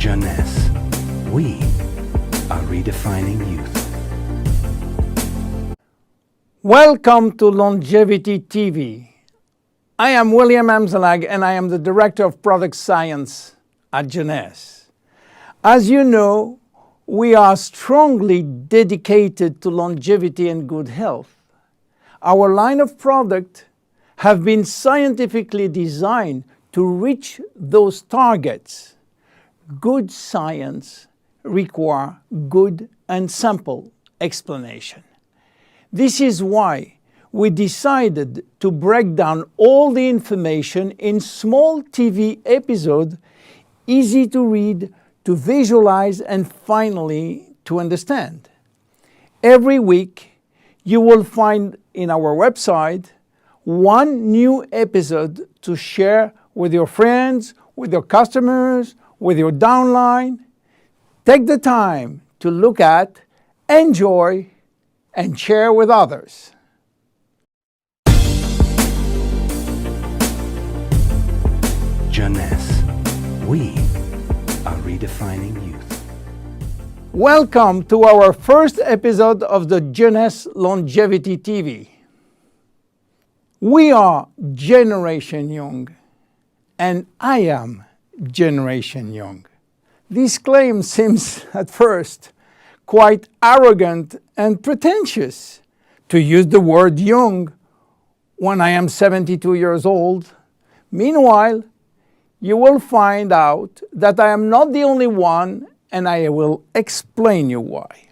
Jeunesse. We are redefining youth. Welcome to Longevity TV. I am William Amzalag and I am the Director of Product Science at Jeunesse. As you know, we are strongly dedicated to longevity and good health. Our line of products have been scientifically designed to reach those targets. Good science requires good and simple explanation. This is why we decided to break down all the information in small TV episodes, easy to read, to visualize, and finally to understand. Every week, you will find in our website one new episode to share with your friends, with your customers, with your downline. Take the time to look at, enjoy, and share with others. Jeunesse. We are redefining youth. Welcome to our first episode of the Jeunesse Longevity TV. We are Generation Young, and I am Generation Young. This claim seems at first quite arrogant and pretentious to use the word young when I am 72 years old. Meanwhile, you will find out that I am not the only one, and I will explain you why.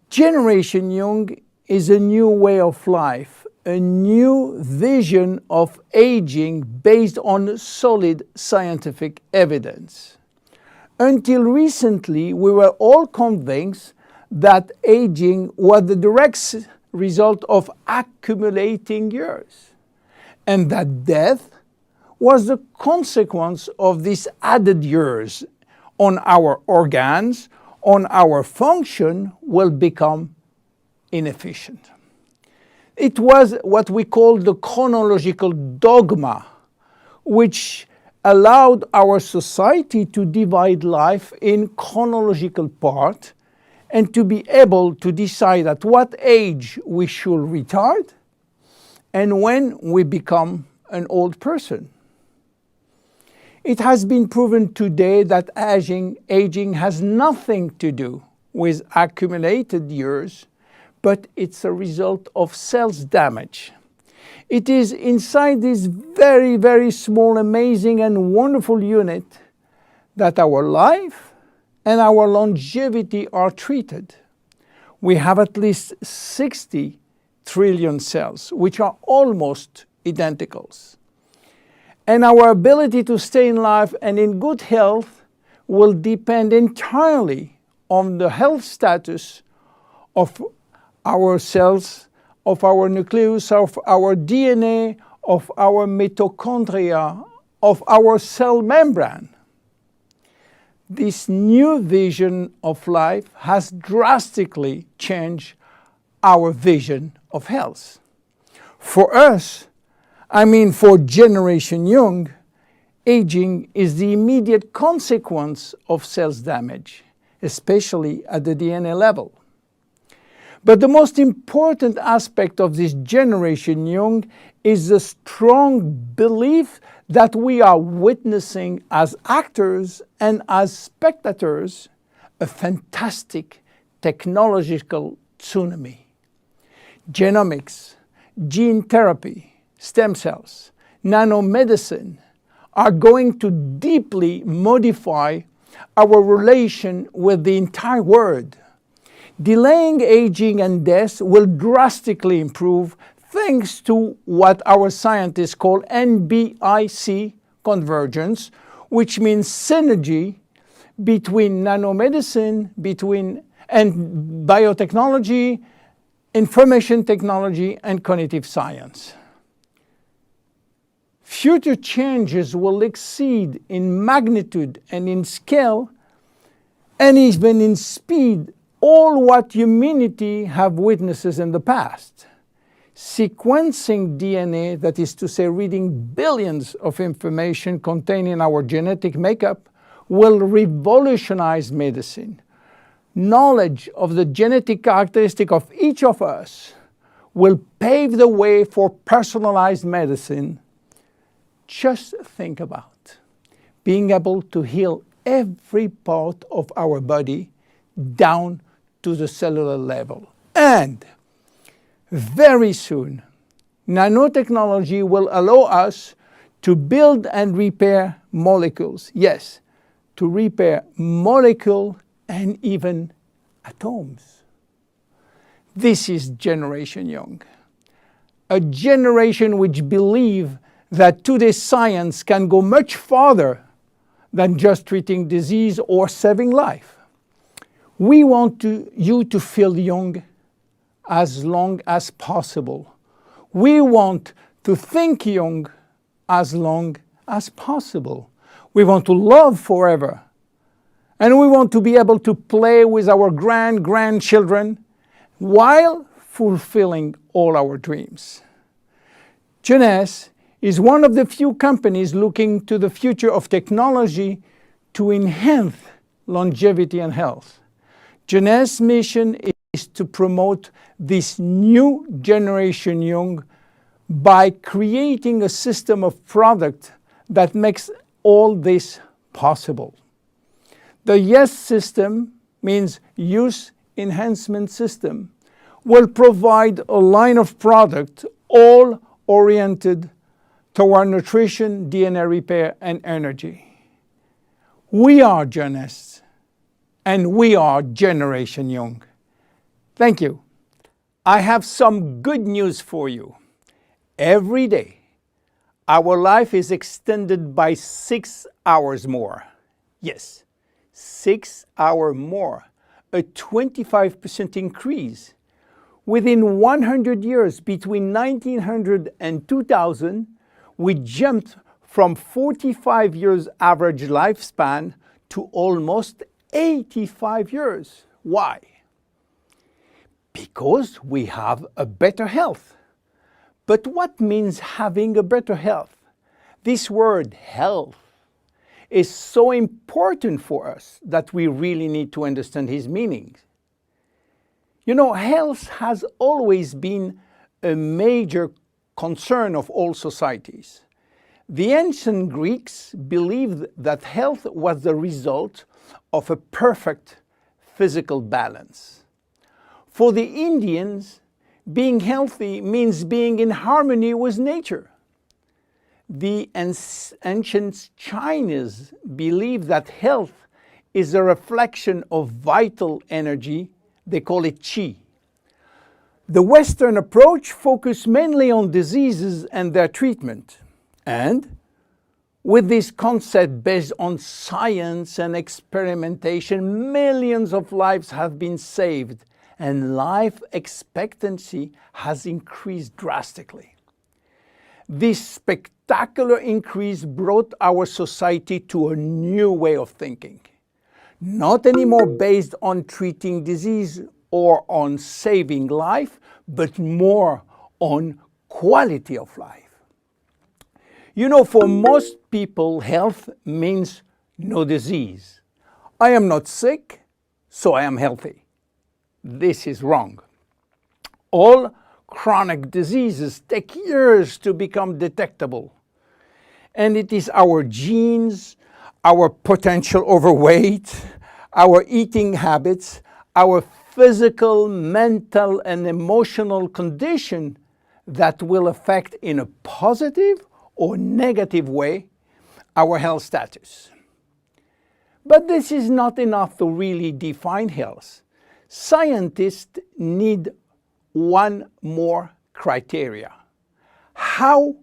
Generation Young is a new way of life, a new vision of aging based on solid scientific evidence. Until recently, we were all convinced that aging was the direct result of accumulating years, and that death was the consequence of these added years on our organs, on our function, will become inefficient. It was what we call the chronological dogma, which allowed our society to divide life in chronological parts and to be able to decide at what age we should retire and when we become an old person. It has been proven today that aging has nothing to do with accumulated years, but it's a result of cells damage. It is inside this very, very small, amazing, and wonderful unit that our life and our longevity are treated. We have at least 60 trillion cells, which are almost identicals. And our ability to stay in life and in good health will depend entirely on the health status of our cells, of our nucleus, of our DNA, of our mitochondria, of our cell membrane. This new vision of life has drastically changed our vision of health. For us, for Generation Young, aging is the immediate consequence of cells damage, especially at the DNA level. But the most important aspect of this Generation Young is the strong belief that we are witnessing as actors and as spectators a fantastic technological tsunami. Genomics, gene therapy, stem cells, nanomedicine are going to deeply modify our relation with the entire world. Delaying aging and death will drastically improve thanks to what our scientists call NBIC convergence, which means synergy between nanomedicine, and biotechnology, information technology, and cognitive science. Future changes will exceed in magnitude and in scale, and even in speed, all what humanity have witnesses in the past. Sequencing DNA, that is to say reading billions of information contained in our genetic makeup, will revolutionize medicine. Knowledge of the genetic characteristic of each of us will pave the way for personalized medicine. Just think about being able to heal every part of our body down to the cellular level. And very soon, nanotechnology will allow us to build and repair molecules. Yes, to repair molecules and even atoms. This is Generation Young, a generation which believes that today's science can go much farther than just treating disease or saving life. We want you to feel young as long as possible. We want to think young as long as possible. We want to love forever. And we want to be able to play with our grandchildren while fulfilling all our dreams. Jeunesse is one of the few companies looking to the future of technology to enhance longevity and health. Jeunesse's mission is to promote this new Generation Young by creating a system of product that makes all this possible. The YES system means Youth Enhancement System, will provide a line of product all oriented toward nutrition, DNA repair, and energy. We are Jeunesse, and we are Generation Young. Thank you. I have some good news for you. Every day, our life is extended by 6 hours more. Yes, 6 hours more, a 25% increase. Within 100 years, between 1900 and 2000, we jumped from 45 years average lifespan to almost 85 years. Why? Because we have a better health. But what means having a better health? This word health is so important for us that we really need to understand his meaning. You know, health has always been a major concern of all societies. The ancient Greeks believed that health was the result of a perfect physical balance. For the Indians, being healthy means being in harmony with nature. The ancient Chinese believed that health is a reflection of vital energy. They call it qi. The Western approach focused mainly on diseases and their treatment. And with this concept based on science and experimentation, millions of lives have been saved and life expectancy has increased drastically. This spectacular increase brought our society to a new way of thinking. Not anymore based on treating disease or on saving life, but more on quality of life. You know, for most people, health means no disease. I am not sick, so I am healthy. This is wrong. All chronic diseases take years to become detectable. And it is our genes, our potential overweight, our eating habits, our physical, mental, and emotional condition that will affect in a positive or negative way our health status. But this is not enough to really define health. Scientists need one more criteria. How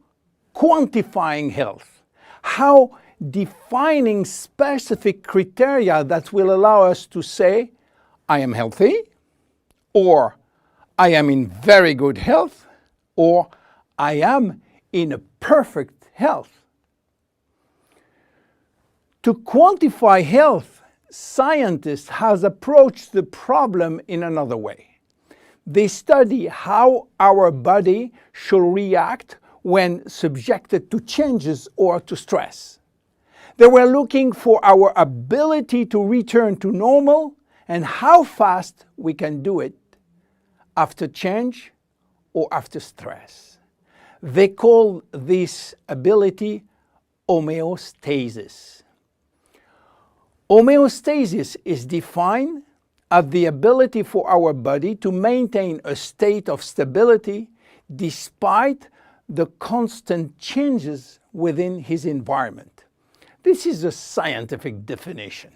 quantifying health? How defining specific criteria that will allow us to say, I am healthy, or I am in very good health, or I am in a perfect health. To quantify health, scientists have approached the problem in another way. They study how our body should react when subjected to changes or to stress. They were looking for our ability to return to normal and how fast we can do it after change or after stress. They call this ability homeostasis. Homeostasis is defined as the ability for our body to maintain a state of stability despite the constant changes within his environment. This is a scientific definition.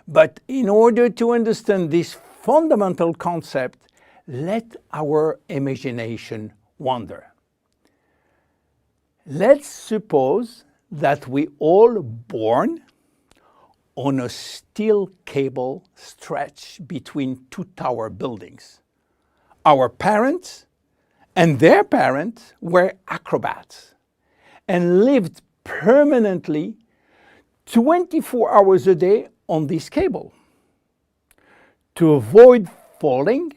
But in order to understand this fundamental concept, let our imagination wander. Let's suppose that we all born on a steel cable stretched between two tower buildings. Our parents and their parents were acrobats and lived permanently 24 hours a day on this cable. To avoid falling,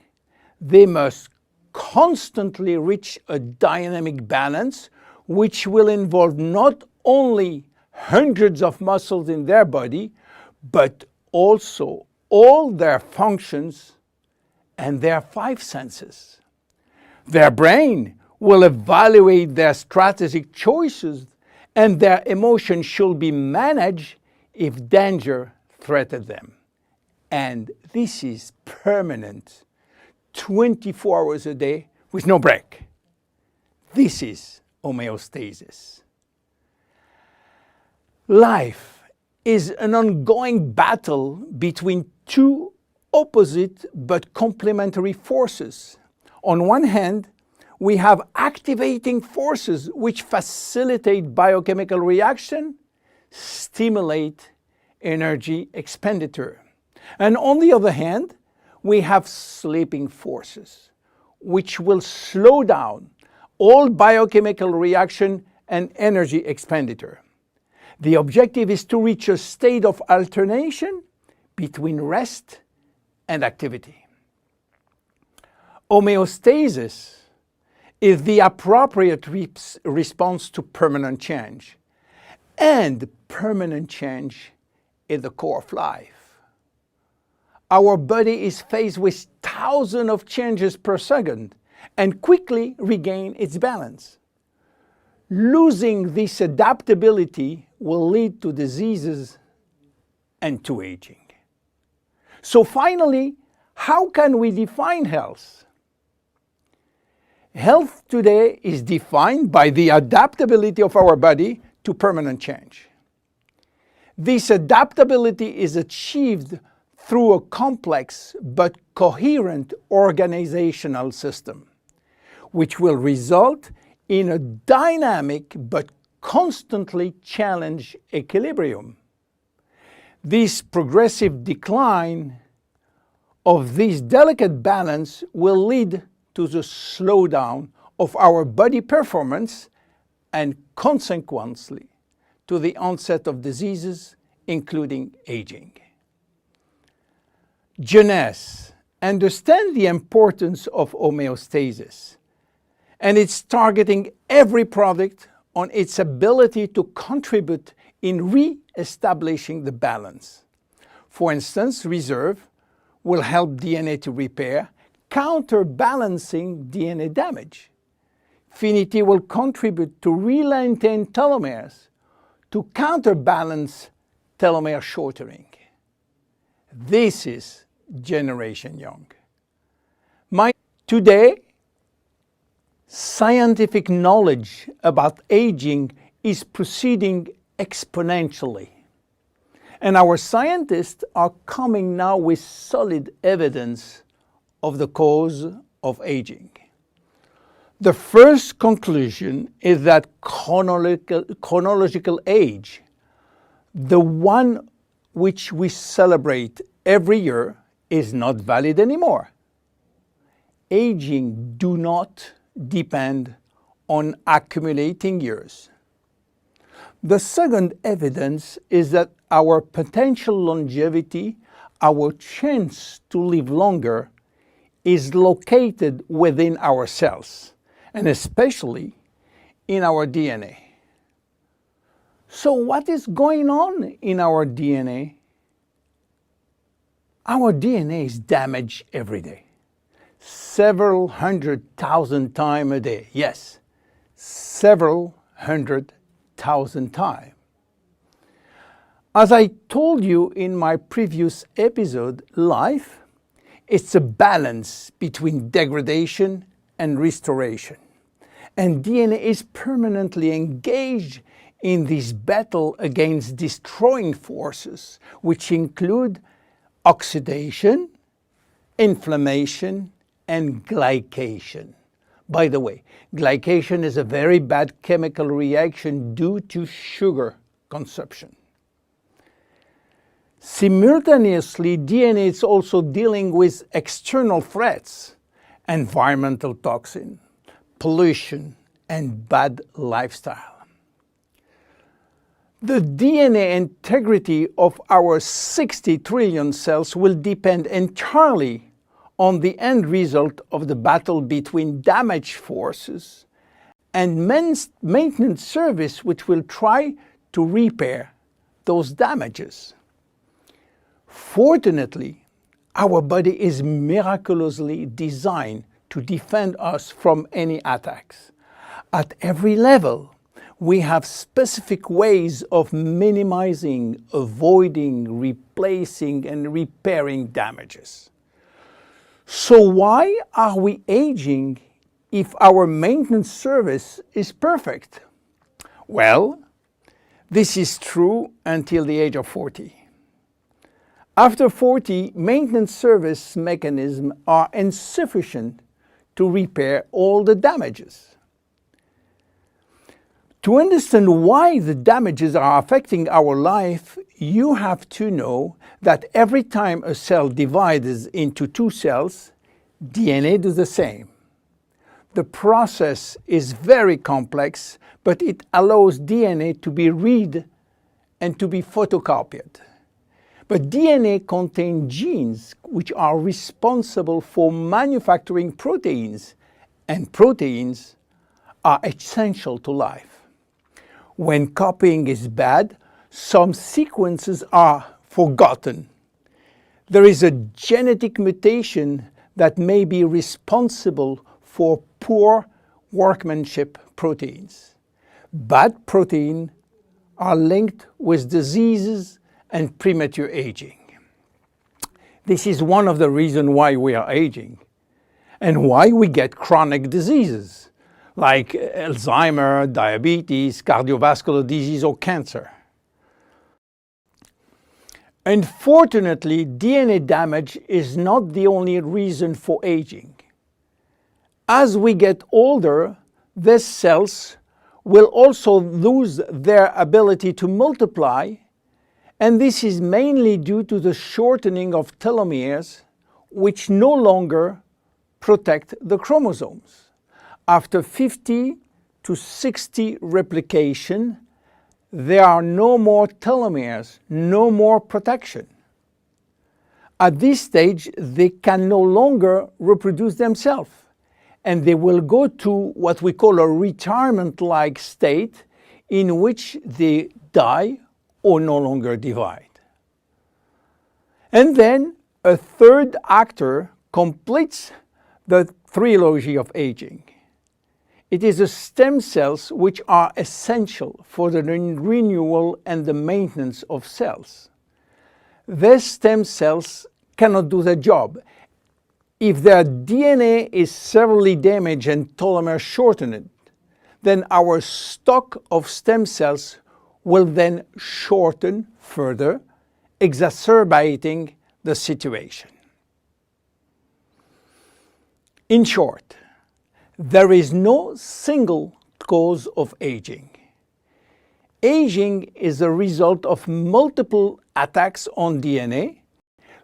they must constantly reach a dynamic balance, which will involve not only hundreds of muscles in their body, but also all their functions and their five senses. Their brain will evaluate their strategic choices, and their emotions should be managed if danger threatens them. And this is permanent, 24 hours a day with no break. This is homeostasis. Life is an ongoing battle between two opposite but complementary forces. On one hand, we have activating forces which facilitate biochemical reaction, stimulate energy expenditure. And on the other hand, we have sleeping forces which will slow down all biochemical reaction and energy expenditure. The objective is to reach a state of alternation between rest and activity. Homeostasis is the appropriate response to permanent change. And permanent change is the core of life. Our body is faced with thousands of changes per second and quickly regain its balance. Losing this adaptability will lead to diseases and to aging. So finally, how can we define health? Health today is defined by the adaptability of our body to permanent change. This adaptability is achieved through a complex but coherent organizational system, which will result in a dynamic but constantly challenged equilibrium. This progressive decline of this delicate balance will lead to the slowdown of our body performance and consequently to the onset of diseases, including aging. Jeunesse understands the importance of homeostasis, and it's targeting every product on its ability to contribute in re-establishing the balance. For instance, Reserve will help DNA to repair, counterbalancing DNA damage. Finity will contribute to re-lengthen telomeres to counterbalance telomere shortening. This is Generation Young. Today, scientific knowledge about aging is proceeding exponentially. And our scientists are coming now with solid evidence of the cause of aging. The first conclusion is that chronological age, the one which we celebrate every year, is not valid anymore. Aging do not depend on accumulating years. The second evidence is that our potential longevity, our chance to live longer, is located within our cells, and especially in our DNA. So what is going on in our DNA? Our DNA is damaged every day. Several 100,000 times a day. Yes, several 100,000 times. As I told you in my previous episode, life, it's a balance between degradation and restoration. And DNA is permanently engaged in this battle against destroying forces, which include oxidation, inflammation, and glycation. By the way, glycation is a very bad chemical reaction due to sugar consumption. Simultaneously, DNA is also dealing with external threats, environmental toxin, pollution, and bad lifestyle. The DNA integrity of our 60 trillion cells will depend entirely on the end result of the battle between damage forces and maintenance service, which will try to repair those damages. Fortunately, our body is miraculously designed to defend us from any attacks. At every level, we have specific ways of minimizing, avoiding, replacing, and repairing damages. So why are we aging if our maintenance service is perfect? Well, this is true until the age of 40. After 40, maintenance service mechanisms are insufficient to repair all the damages. To understand why the damages are affecting our life, you have to know that every time a cell divides into two cells, DNA does the same. The process is very complex, but it allows DNA to be read and to be photocopied. But DNA contains genes which are responsible for manufacturing proteins, and proteins are essential to life. When copying is bad, some sequences are forgotten. There is a genetic mutation that may be responsible for poor workmanship proteins. Bad proteins are linked with diseases and premature aging. This is one of the reasons why we are aging and why we get chronic diseases like Alzheimer, diabetes, cardiovascular disease, or cancer. Unfortunately, DNA damage is not the only reason for aging. As we get older, these cells will also lose their ability to multiply, and this is mainly due to the shortening of telomeres, which no longer protect the chromosomes. After 50 to 60 replication, there are no more telomeres, no more protection. At this stage, they can no longer reproduce themselves, and they will go to what we call a retirement-like state in which they die or no longer divide. And then a third actor completes the trilogy of aging. It is the stem cells which are essential for the renewal and the maintenance of cells. These stem cells cannot do their job. If their DNA is severely damaged and telomere shortened, then our stock of stem cells will then shorten further, exacerbating the situation. In short, there is no single cause of aging. Aging is a result of multiple attacks on DNA,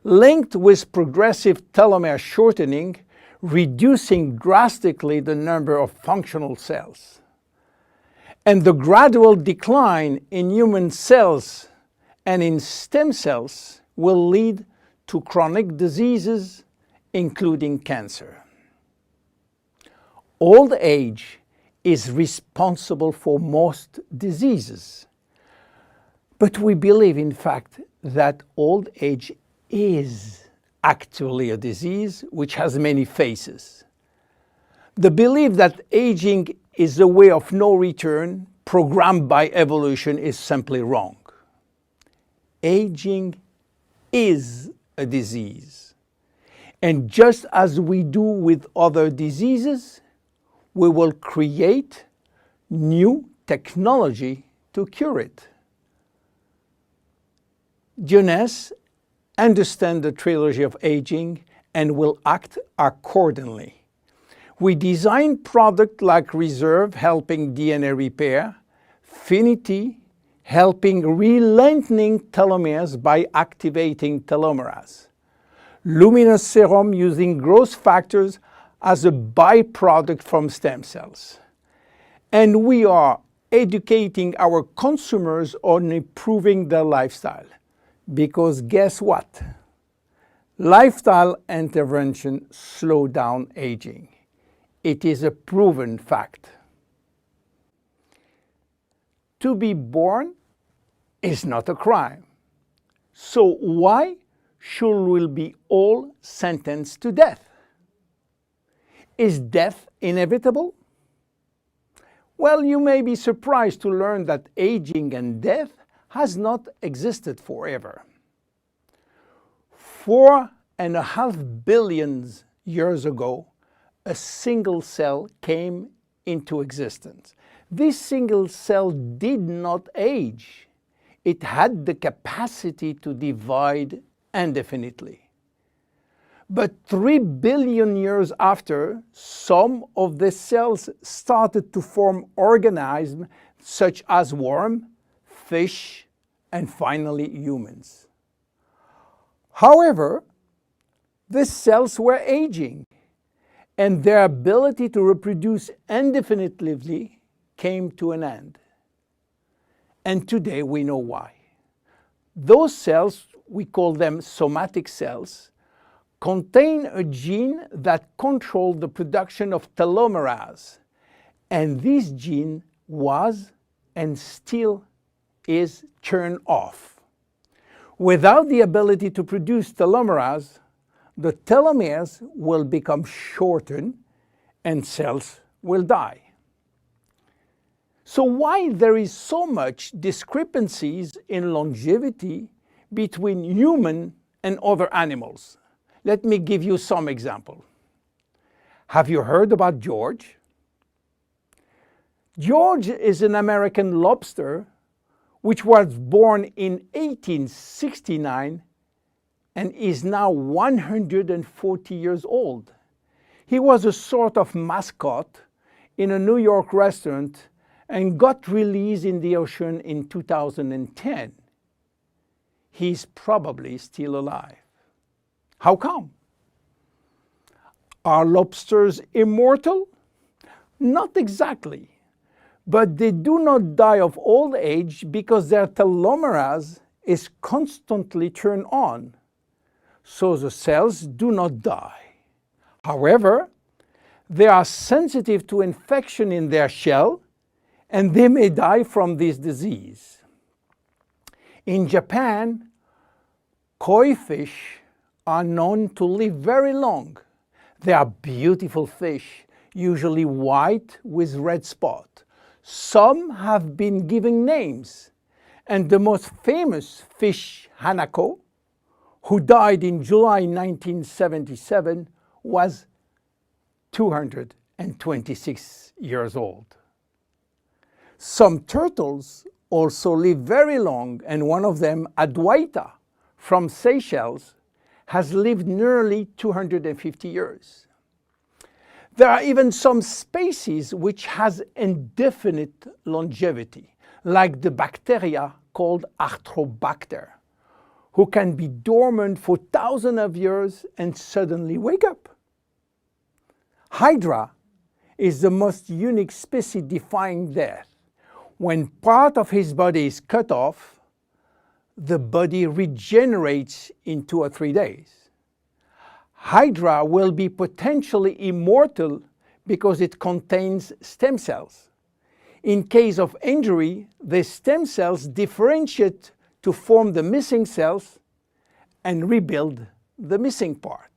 linked with progressive telomere shortening, reducing drastically the number of functional cells. And the gradual decline in human cells and in stem cells will lead to chronic diseases, including cancer. Old age is responsible for most diseases. But we believe, in fact, that old age is actually a disease which has many faces. The belief that aging is a way of no return programmed by evolution is simply wrong. Aging is a disease. And just as we do with other diseases, we will create new technology to cure it. Jeunesse understands the trilogy of aging and will act accordingly. We design products like Reserve, helping DNA repair, Finity, helping re-lengthening telomeres by activating telomerase, Luminous Serum using growth factors as a byproduct from stem cells. And we are educating our consumers on improving their lifestyle. Because guess what? Lifestyle intervention slow down aging. It is a proven fact. To be born is not a crime. So why should we be all sentenced to death? Is death inevitable? Well, you may be surprised to learn that aging and death has not existed forever. 4.5 billion years ago, a single cell came into existence. This single cell did not age. It had the capacity to divide indefinitely. But 3 billion years after, some of the cells started to form organisms such as worms, fish, and finally humans. However, the cells were aging, and their ability to reproduce indefinitely came to an end. And today we know why. Those cells, we call them somatic cells, contain a gene that controls the production of telomerase. And this gene was and still is turned off. Without the ability to produce telomerase, the telomeres will become shortened and cells will die. So why there is so much discrepancies in longevity between human and other animals? Let me give you some examples. Have you heard about George? George is an American lobster which was born in 1869 and is now 140 years old. He was a sort of mascot in a New York restaurant and got released in the ocean in 2010. He's probably still alive. How come? Are lobsters immortal? Not exactly, but they do not die of old age because their telomerase is constantly turned on, so the cells do not die. However, they are sensitive to infection in their shell, and they may die from this disease. In Japan, koi fish are known to live very long. They are beautiful fish, usually white with red spot. Some have been given names, and the most famous fish, Hanako, who died in July 1977, was 226 years old. Some turtles also live very long, and one of them, Adwaita, from Seychelles, has lived nearly 250 years. There are even some species which has indefinite longevity, like the bacteria called Arthrobacter, who can be dormant for thousands of years and suddenly wake up. Hydra is the most unique species defying death. When part of his body is cut off, the body regenerates in 2 or 3 days. Hydra will be potentially immortal because it contains stem cells. In case of injury, the stem cells differentiate to form the missing cells and rebuild the missing part.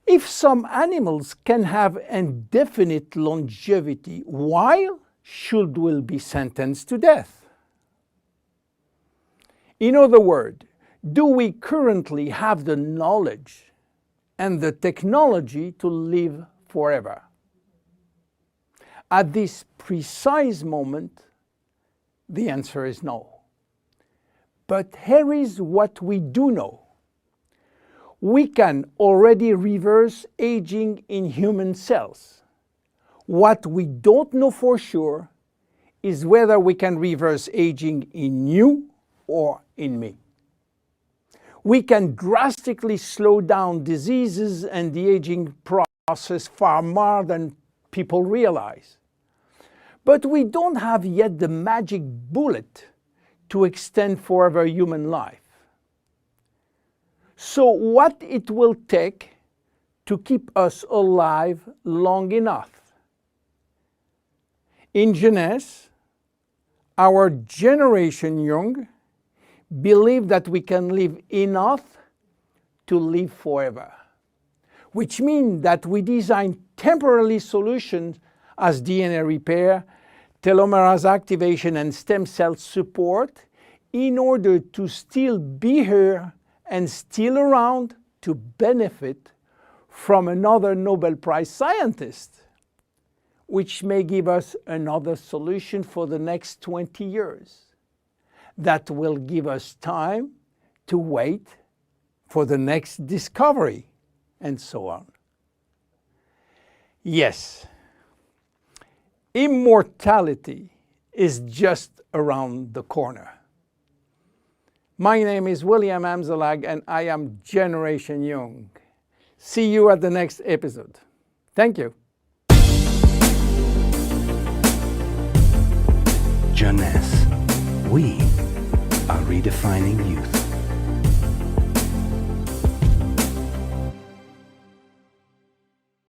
If some animals can have indefinite longevity, why should we be sentenced to death? In other words, do we currently have the knowledge and the technology to live forever? At this precise moment, the answer is no. But here is what we do know. We can already reverse aging in human cells. What we don't know for sure is whether we can reverse aging in you or in me. We can drastically slow down diseases and the aging process far more than people realize. But we don't have yet the magic bullet to extend forever human life. So what it will take to keep us alive long enough? In Jeunesse, our generation young believe that we can live enough to live forever, which means that we design temporary solutions as DNA repair, telomerase activation and stem cell support in order to still be here and still around to benefit from another Nobel Prize scientist, which may give us another solution for the next 20 years. That will give us time to wait for the next discovery, and so on. Yes, immortality is just around the corner. My name is William Amzalag and I am Generation Young. See you at the next episode. Thank you. Jeunesse. We are redefining youth.